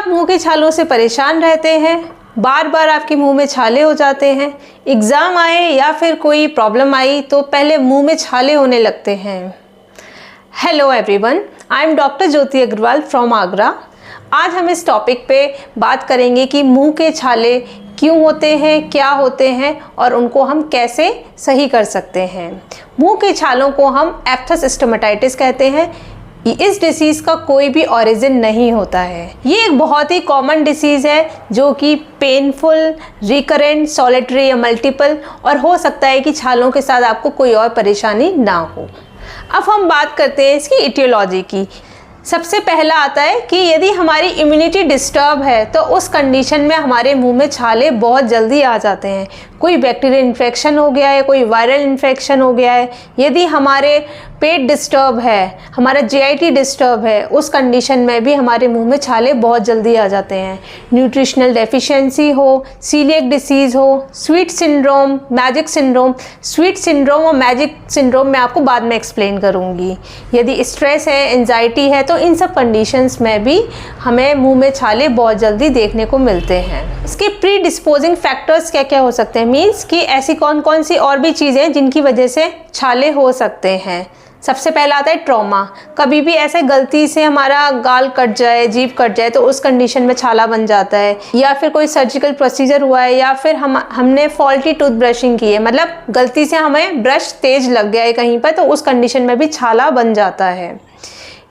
आप मुंह के छालों से परेशान रहते हैं, बार बार आपके मुंह में छाले हो जाते हैं, एग्ज़ाम आए या फिर कोई प्रॉब्लम आई तो पहले मुंह में छाले होने लगते हैं। Hello everyone, I am doctor Jyoti Agarwal from Agra. आज हम इस टॉपिक पे बात करेंगे कि मुंह के छाले क्यों होते हैं, क्या होते हैं और उनको हम कैसे सही कर सकते हैं। मुंह के छालों को हम एप्थस स्टोमेटाइटिस कहते हैं। इस डिसीज़ का कोई भी ओरिजिन नहीं होता है। ये एक बहुत ही कॉमन डिसीज़ है जो कि पेनफुल, रिकरेंट, सॉलिटरी या मल्टीपल और हो सकता है कि छालों के साथ आपको कोई और परेशानी ना हो। अब हम बात करते हैं इसकी इटियोलॉजी की। सबसे पहला आता है कि यदि हमारी इम्यूनिटी डिस्टर्ब है तो उस कंडीशन में हमारे मुंह में छाले बहुत जल्दी आ जाते हैं। कोई बैक्टीरियल इन्फेक्शन हो गया है, कोई वायरल इन्फेक्शन हो गया है, यदि हमारे पेट डिस्टर्ब है, हमारा जीआईटी डिस्टर्ब है, उस कंडीशन में भी हमारे मुंह में छाले बहुत जल्दी आ जाते हैं। न्यूट्रिशनल डेफिशिएंसी हो, सीलिएक डिसीज़ हो, sweet syndrome, magic syndrome. Sweet syndrome और मैजिक सिंड्रोम मैं आपको बाद में एक्सप्लेन करूँगी। यदि स्ट्रेस है, एंजाइटी है, तो इन सब कंडीशंस में भी हमें मुंह में छाले बहुत जल्दी देखने को मिलते हैं। इसके प्री डिस्पोजिंग फैक्टर्स क्या क्या हो सकते हैं, मीन्स कि ऐसी कौन कौन सी और भी चीज़ें जिनकी वजह से छाले हो सकते हैं। सबसे पहला आता है ट्रॉमा। कभी भी ऐसे गलती से हमारा गाल कट जाए, जीभ कट जाए तो उस कंडीशन में छाला बन जाता है, या फिर कोई सर्जिकल प्रोसीजर हुआ है, या फिर हमने फॉल्टी टूथ ब्रशिंग की है, मतलब गलती से हमें ब्रश तेज लग गया है कहीं पर, तो उस कंडीशन में भी छाला बन जाता है।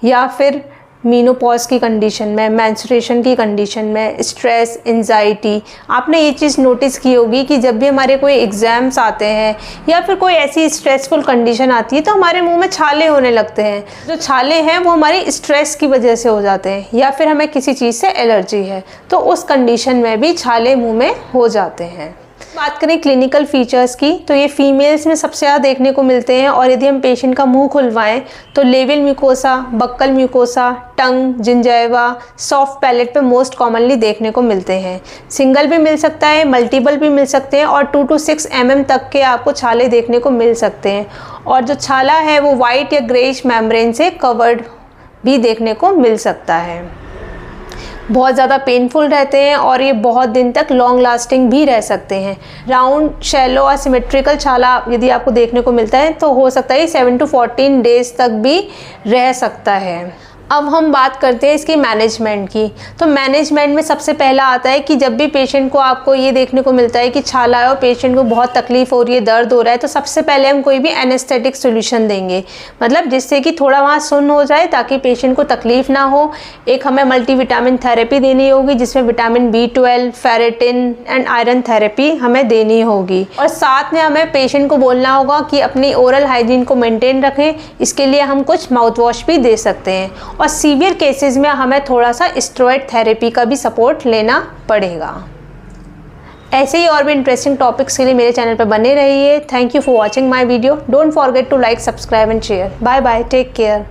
या फिर मीनोपॉज की कंडीशन में, मेंस्ट्रुएशन की कंडीशन में, स्ट्रेस, एंजाइटी। आपने ये चीज़ नोटिस की होगी कि जब भी हमारे कोई एग्ज़ाम्स आते हैं या फिर कोई ऐसी स्ट्रेसफुल कंडीशन आती है तो हमारे मुंह में छाले होने लगते हैं। जो छाले हैं वो हमारी स्ट्रेस की वजह से हो जाते हैं, या फिर हमें किसी चीज़ से एलर्जी है तो उस कंडीशन में भी छाले मुँह में हो जाते हैं। बात करें क्लिनिकल फीचर्स की तो ये फीमेल्स में सबसे ज़्यादा देखने को मिलते हैं, और यदि हम पेशेंट का मुंह खुलवाएं तो लेबियल म्यूकोसा, बक्कल म्यूकोसा, टंग, जिंजैवा, सॉफ्ट पैलेट पे मोस्ट कॉमनली देखने को मिलते हैं। सिंगल भी मिल सकता है, मल्टीपल भी मिल सकते हैं, और 2 to 6 mm तक के आपको छाले देखने को मिल सकते हैं। और जो छाला है वो वाइट या ग्रेइश मेम्ब्रेन से कवर्ड भी देखने को मिल सकता है। बहुत ज़्यादा पेनफुल रहते हैं और ये बहुत दिन तक लॉन्ग लास्टिंग भी रह सकते हैं। राउंड, शैलो और सिमेट्रिकल छाला यदि आपको देखने को मिलता है तो हो सकता है 7 to 14 डेज तक भी रह सकता है। अब हम बात करते हैं इसकी मैनेजमेंट की। तो मैनेजमेंट में सबसे पहला आता है कि जब भी पेशेंट को आपको ये देखने को मिलता है कि छाला है और पेशेंट को बहुत तकलीफ़ हो रही है, दर्द हो रहा है, तो सबसे पहले हम कोई भी एनेस्थेटिक सॉल्यूशन देंगे, मतलब जिससे कि थोड़ा वहाँ सुन्न हो जाए ताकि पेशेंट को तकलीफ़ ना हो। एक हमें मल्टीविटामिन थेरेपी देनी होगी जिसमें vitamin B12, ferritin and iron therapy हमें देनी होगी। और साथ में हमें पेशेंट को बोलना होगा कि अपनी ओरल हाइजीन को मेंटेन रखें। इसके लिए हम कुछ माउथ वॉश भी दे सकते हैं, और सीवियर केसेस में हमें थोड़ा सा स्टेरॉइड थेरेपी का भी सपोर्ट लेना पड़ेगा। ऐसे ही और भी इंटरेस्टिंग टॉपिक्स के लिए मेरे चैनल पर बने रहिए। Thank you for watching my video. Don't forget to like, subscribe and share. Bye bye, take care.